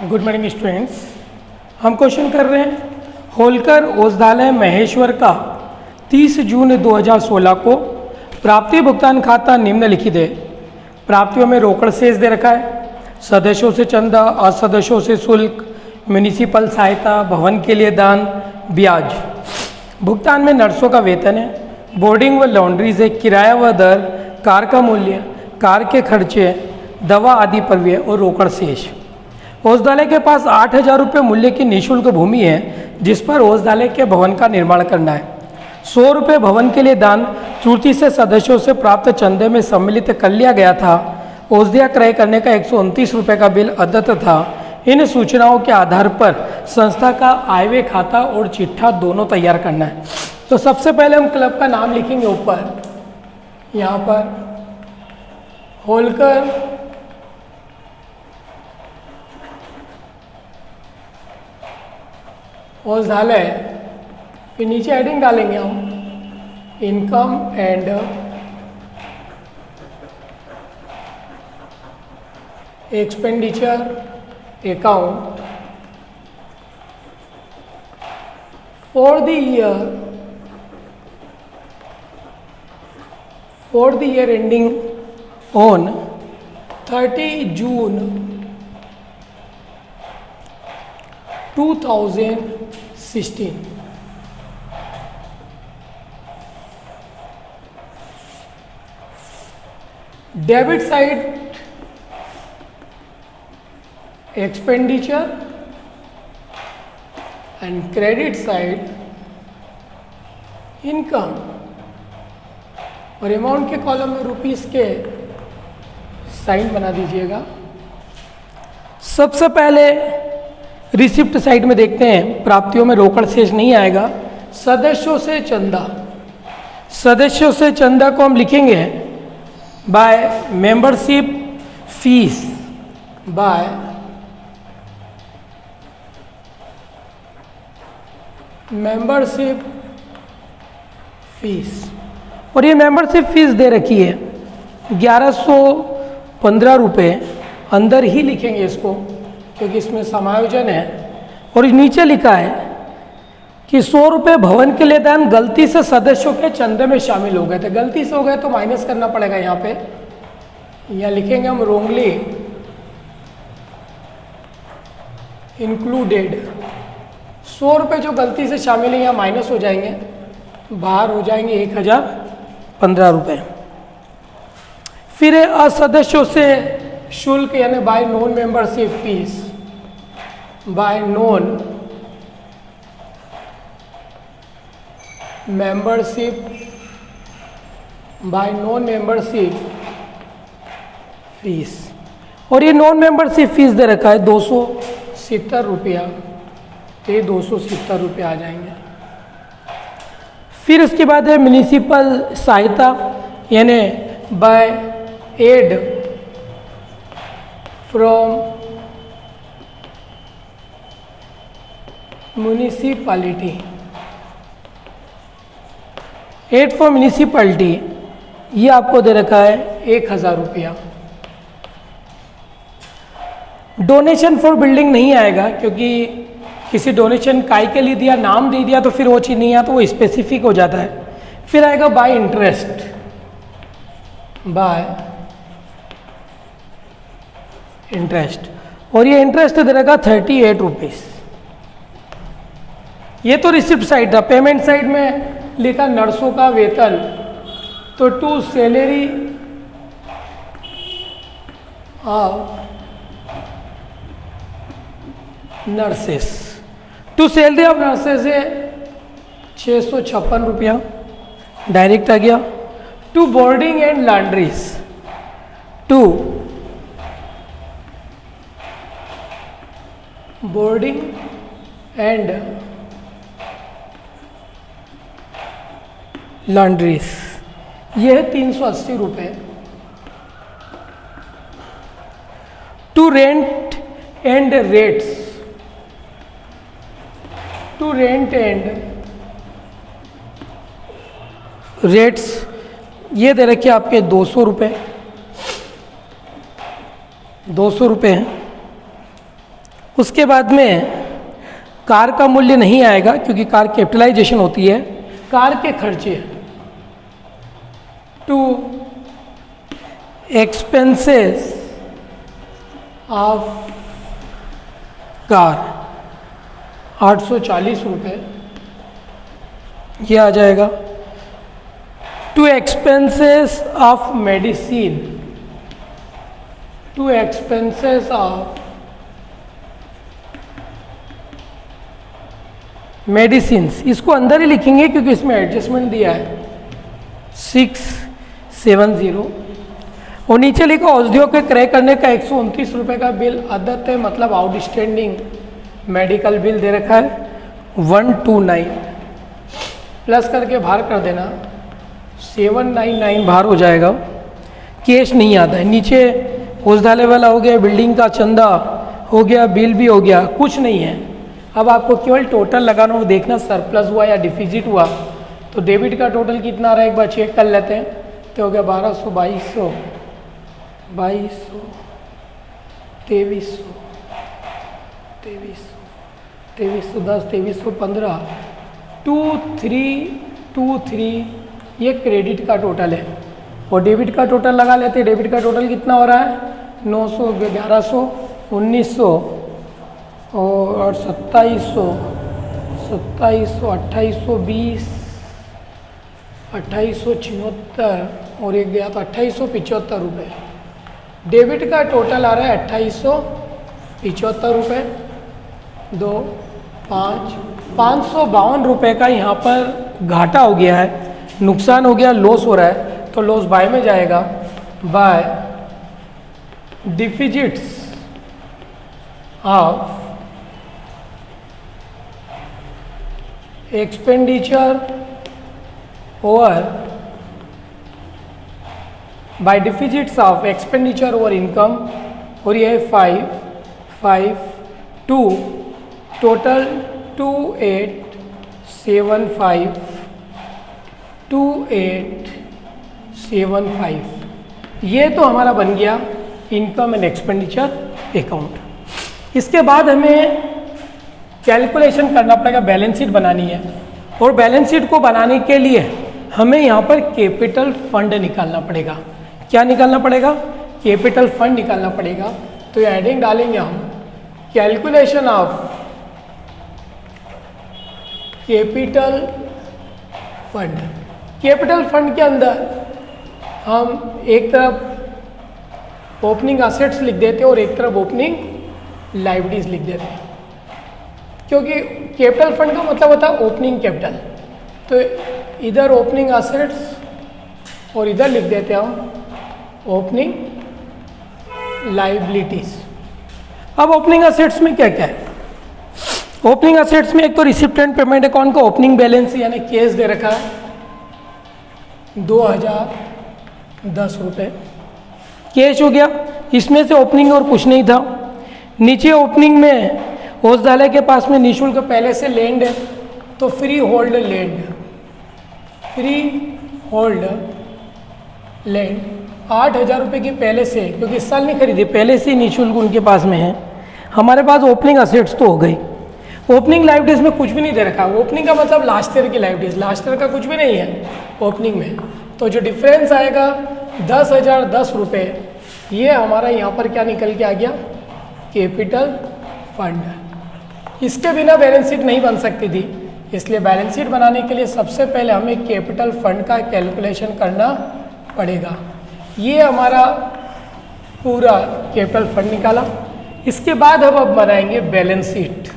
Good morning students. हम question कर रहे हैं होलकर औषधालय महेश्वर का 30 जून 2016 को प्राप्ति भुगतान खाता निम्नलिखित है। प्राप्तियों में रोकड़ शेष दे रखा है, सदस्यों से चंदा, असदस्यों से शुल्क, म्यूनिसिपल सहायता, भवन के लिए दान, ब्याज। भुगतान में नर्सों का वेतन है, बोर्डिंग व लॉन्ड्रीज है, किराया व दर, कार का मूल्य, कार के खर्चे, दवा आदि पर व्यय और रोकड़ शेष। औषधालय के पास 8,000 रुपये मूल्य की निःशुल्क भूमि है जिस पर औषधालय के भवन का निर्माण करना है। 100 रुपये भवन के लिए दान त्रुटि से सदस्यों से प्राप्त चंदे में सम्मिलित कर लिया गया था। औषधियाँ क्रय करने का 129 रुपये का बिल अदत्त था। इन सूचनाओं के आधार पर संस्था का आयव्यय खाता और चिट्ठा दोनों तैयार करना है। तो सबसे पहले हम क्लब का नाम लिखेंगे ऊपर, यहाँ पर होलकर औषधालय, फिर नीचे हेडिंग डालेंगे हम income and expenditure account for the year ending on 30 June 2016। Debit side expenditure and credit side income, और अमाउंट के कॉलम में रुपीस के साइन बना दीजिएगा। सबसे पहले रिसिप्ट साइड में देखते हैं, प्राप्तियों में रोकड़ शेष नहीं आएगा। सदस्यों से चंदा, सदस्यों से चंदा को हम लिखेंगे by membership fees, by membership fees. और ये मेंबरशिप फीस दे रखी है 1115 रुपये, अंदर ही लिखेंगे इसको क्योंकि इसमें समायोजन है। और नीचे लिखा है कि 100 रुपये भवन के लिए दान गलती से सदस्यों के चंदे में शामिल हो गए थे। गलती से हो गए तो माइनस करना पड़ेगा यहाँ पे, यहाँ लिखेंगे हम रोंगली इंक्लूडेड। 100 रुपये जो गलती से शामिल है यहाँ माइनस हो जाएंगे, बाहर हो जाएंगे 1,015 रुपये। फिर असदस्यों से शुल्क यानी bye non membership fees, bye non membership, bye non membership fees. और ये नॉन मेंबरशिप फीस दे रखा है 270 रुपया, तो ये 270 रुपये आ जाएंगे। फिर उसके बाद है म्यूनिसिपल सहायता यानी by aid from municipality, aid for municipality, ये आपको दे रखा है 1,000 रुपया। डोनेशन फॉर बिल्डिंग नहीं आएगा क्योंकि किसी डोनेशन काय के लिए दिया, नाम दे दिया तो फिर वो चीज़ नहीं आया तो वो स्पेसिफिक हो जाता है। फिर आएगा बाय इंटरेस्ट, बाय इंटरेस्ट, और ये इंटरेस्ट दे रखा 38 रुपीज़। ये तो रिसिप्ट साइड था। पेमेंट साइड में लिखा नर्सों का वेतन, तो to salary of nurses, to salary of nurses है 656 रुपया डायरेक्ट आ गया। To boarding and laundries, to boarding and laundries, ये है 380 रुपये। To rent and rates, to rent and rates, ये दे रखे आपके 200 रुपये, 200 रुपये हैं। उसके बाद में कार का मूल्य नहीं आएगा क्योंकि कार कैपिटलाइजेशन होती है। कार के खर्चे टू एक्सपेंसेस ऑफ कार 840 रुपये, ये आ जाएगा। To expenses of medicine, to expenses of medicines, इसको अंदर ही लिखेंगे क्योंकि इसमें एडजस्टमेंट दिया है 670। और नीचे लिखा औषधियों के क्रय करने का 129 रुपये का बिल अदत्त है, मतलब आउटस्टैंडिंग मेडिकल बिल दे रखा है 129, प्लस करके बाहर कर देना 799 बाहर हो जाएगा। कैश नहीं आता है। नीचे औषधालय वाला हो गया, बिल्डिंग का चंदा हो गया, बिल भी हो गया, कुछ नहीं है। अब आपको केवल टोटल लगाना और देखना सरप्लस हुआ या डिफिजिट हुआ। तो डेबिट का टोटल कितना आ रहा है एक बार चेक कर लेते हैं। तो हो गया 1200, 2200, 2200, 2300, 2300, 2310, 2315, 2323, ये क्रेडिट का टोटल है। और डेबिट का टोटल लगा लेते हैं। डेबिट का टोटल कितना हो रहा है 900, 1100, 1900 और 2700, 2820, 2876 और एक गया तो 2875 रुपये। डेबिट का टोटल आ रहा है 2875 रुपये, 2, 5, 552 रुपये का यहाँ पर घाटा हो गया है, नुकसान हो गया, लॉस हो रहा है। तो लॉस बाय में जाएगा, by deficits of expenditure over, by deficits of expenditure over income, और ये है 5, 5, 2, टोटल 2875, 2875। ये तो हमारा बन गया इनकम एंड एक्सपेंडिचर अकाउंट। इसके बाद हमें कैलकुलेशन करना पड़ेगा, बैलेंस शीट बनानी है। और बैलेंस शीट को बनाने के लिए हमें यहाँ पर कैपिटल फंड निकालना पड़ेगा। क्या निकालना पड़ेगा? कैपिटल फंड निकालना पड़ेगा। तो ये हेडिंग डालेंगे हम, calculation of capital fund. Capital fund के अंदर हम एक तरफ ओपनिंग असेट्स लिख देते हैं और एक तरफ ओपनिंग लायबिलिटीज लिख देते हैं, क्योंकि कैपिटल फंड का मतलब होता है ओपनिंग कैपिटल। तो इधर ओपनिंग असेट्स और इधर लिख देते हैं हम ओपनिंग लायबिलिटीज। अब ओपनिंग असेट्स में क्या क्या है? ओपनिंग असेट्स में एक तो रिसिप्ट एंड पेमेंट अकाउंट का ओपनिंग बैलेंस यानी कैश दे रखा है 2010 रुपये, कैश हो गया। इसमें से ओपनिंग और कुछ नहीं था। नीचे ओपनिंग में औषधालय के पास में निःशुल्क पहले से लैंड है, तो free hold land, free hold land 8000 रुपये की पहले से, क्योंकि इस साल नहीं खरीदी, पहले से निःशुल्क उनके पास में है। हमारे पास ओपनिंग असेट्स तो हो गई। ओपनिंग लायबिलिटीज में कुछ भी नहीं दे रखा। ओपनिंग का मतलब लास्ट ईयर की लायबिलिटीज, लास्ट ईयर का कुछ भी नहीं है ओपनिंग में। तो जो डिफरेंस आएगा 10,010 रुपये, ये हमारा यहाँ पर क्या निकल के आ गया? Capital fund. इसके बिना बैलेंस शीट नहीं बन सकती थी, इसलिए बैलेंस शीट बनाने के लिए सबसे पहले हमें कैपिटल फंड का कैलकुलेशन करना पड़ेगा। ये हमारा पूरा कैपिटल फंड निकाला। इसके बाद हम अब बनाएंगे बैलेंस शीट,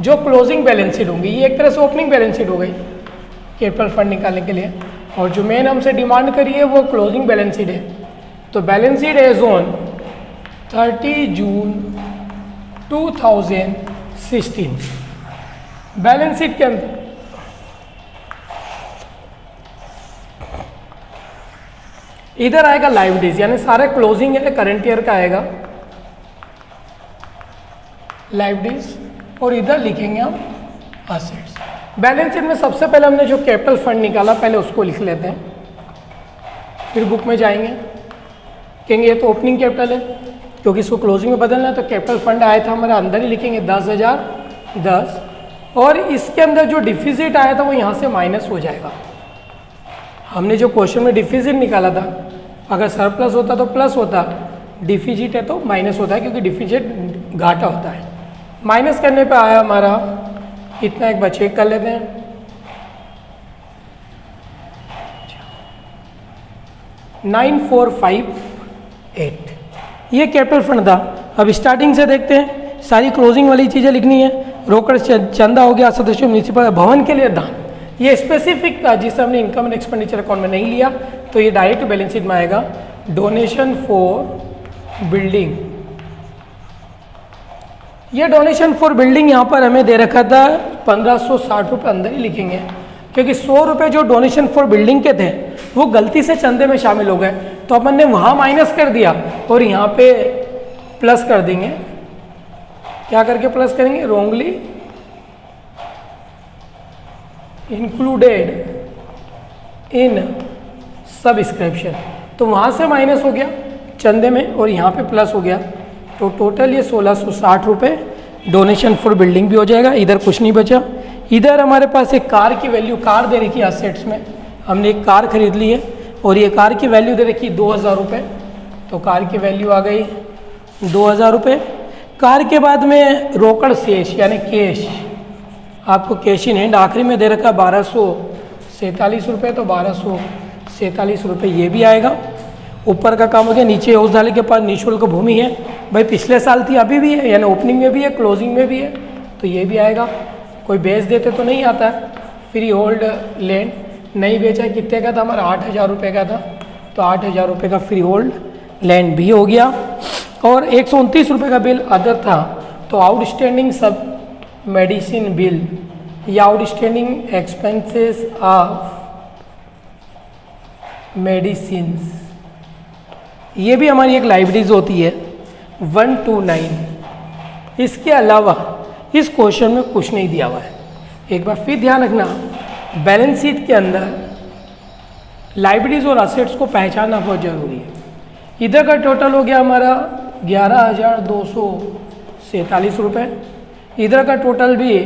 जो क्लोजिंग बैलेंस शीट होंगी। ये एक तरह से ओपनिंग बैलेंस शीट हो गई कैपिटल फंड निकालने के लिए, और जो मेन हमसे डिमांड करी है वो क्लोजिंग बैलेंस शीट है। तो balance sheet as on 30 June 2016। Balance sheet के अंदर इधर आएगा लायबिलिटीज, यानी सारे क्लोजिंग है, करंट ईयर का आएगा लायबिलिटीज, और इधर लिखेंगे हम असेट्स। बैलेंस शीट में सबसे पहले हमने जो कैपिटल फंड निकाला पहले उसको लिख लेते हैं, फिर बुक में जाएंगे, कहेंगे ये तो ओपनिंग कैपिटल है, क्योंकि इसको क्लोजिंग में बदलना है, तो कैपिटल फंड आया था हमारा अंदर ही लिखेंगे 10,010, और इसके अंदर जो डिफिजिट आया था वो यहाँ से माइनस हो जाएगा। हमने जो क्वेश्चन में डिफिजिट निकाला था, अगर सरप्लस होता तो प्लस होता, डिफिजिट है तो माइनस होता है, क्योंकि डिफिजिट घाटा होता है। माइनस करने पे आया हमारा इतना, एक बार चेक कर लेते हैं। $9,458, ये कैपिटल फंड था। अब स्टार्टिंग से देखते हैं, सारी क्लोजिंग वाली चीज़ें लिखनी है। रोकड़ चंदा हो गया, सदस्यों म्यूनिसिपल भवन के लिए दान, ये स्पेसिफिक था जिसे हमने इनकम एंड एक्सपेंडिचर अकाउंट में नहीं लिया, तो ये डायरेक्ट बैलेंस शीट में आएगा। डोनेशन फॉर बिल्डिंग, ये डोनेशन फॉर बिल्डिंग यहाँ पर हमें दे रखा था 1560 रुपये, अंदर ही लिखेंगे, क्योंकि 100 रुपये जो डोनेशन फॉर बिल्डिंग के थे वो गलती से चंदे में शामिल हो गए, तो अपन ने वहाँ माइनस कर दिया और यहाँ पे प्लस कर देंगे। क्या करके प्लस करेंगे? रोंगली इंक्लूडेड इन सब्सक्रिप्शन, तो वहाँ से माइनस हो गया चंदे में और यहाँ पे प्लस हो गया, तो टोटल ये 1660 रुपये डोनेशन फॉर बिल्डिंग भी हो जाएगा। इधर कुछ नहीं बचा। इधर हमारे पास एक कार की वैल्यू, कार दे रखी है असेट्स में, हमने एक कार खरीद ली है और ये कार की वैल्यू दे रखी 2000 रुपये, तो कार की वैल्यू आ गई 2000 रुपये। कार के बाद में रोकड़ शेष यानी कैश, आपको कैश इन हैंड आखिरी में दे रखा 1247 रुपये, तो 1247 रुपये ये भी आएगा। ऊपर का काम हो गया। नीचे औषधालय के पास निःशुल्क भूमि है, भाई पिछले साल थी अभी भी है, यानी ओपनिंग में भी है क्लोजिंग में भी है, तो ये भी आएगा। कोई बेच देते तो नहीं आता है। फ्री होल्ड लैंड नहीं बेचा, कितने का था हमारा? 8000 रुपये का था, तो 8000 रुपये का फ्री होल्ड लैंड भी हो गया। और 129 रुपये का बिल अदर था, तो आउटस्टैंडिंग सब मेडिसिन बिल या आउटस्टैंडिंग एक्सपेंसेस ऑफ मेडिसिन्स, ये भी हमारी एक लाइब्रेरीज होती है 129। इसके अलावा इस क्वेश्चन में कुछ नहीं दिया हुआ है। एक बार फिर ध्यान रखना, बैलेंस शीट के अंदर लाइब्रेरीज और असेट्स को पहचानना बहुत ज़रूरी है। इधर का टोटल हो गया हमारा 11,247 रुपये, इधर का टोटल भी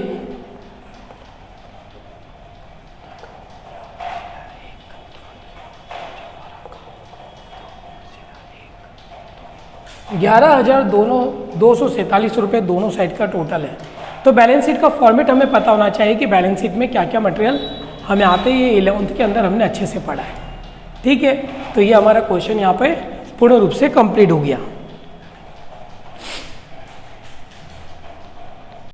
11,247 रुपये दोनों साइड का टोटल है। तो बैलेंस शीट का फॉर्मेट हमें पता होना चाहिए कि बैलेंस शीट में क्या क्या मटेरियल हमें आते ही 11th के अंदर हमने अच्छे से पढ़ा है। ठीक है, तो ये हमारा क्वेश्चन यहाँ पे पूर्ण रूप से कंप्लीट हो गया।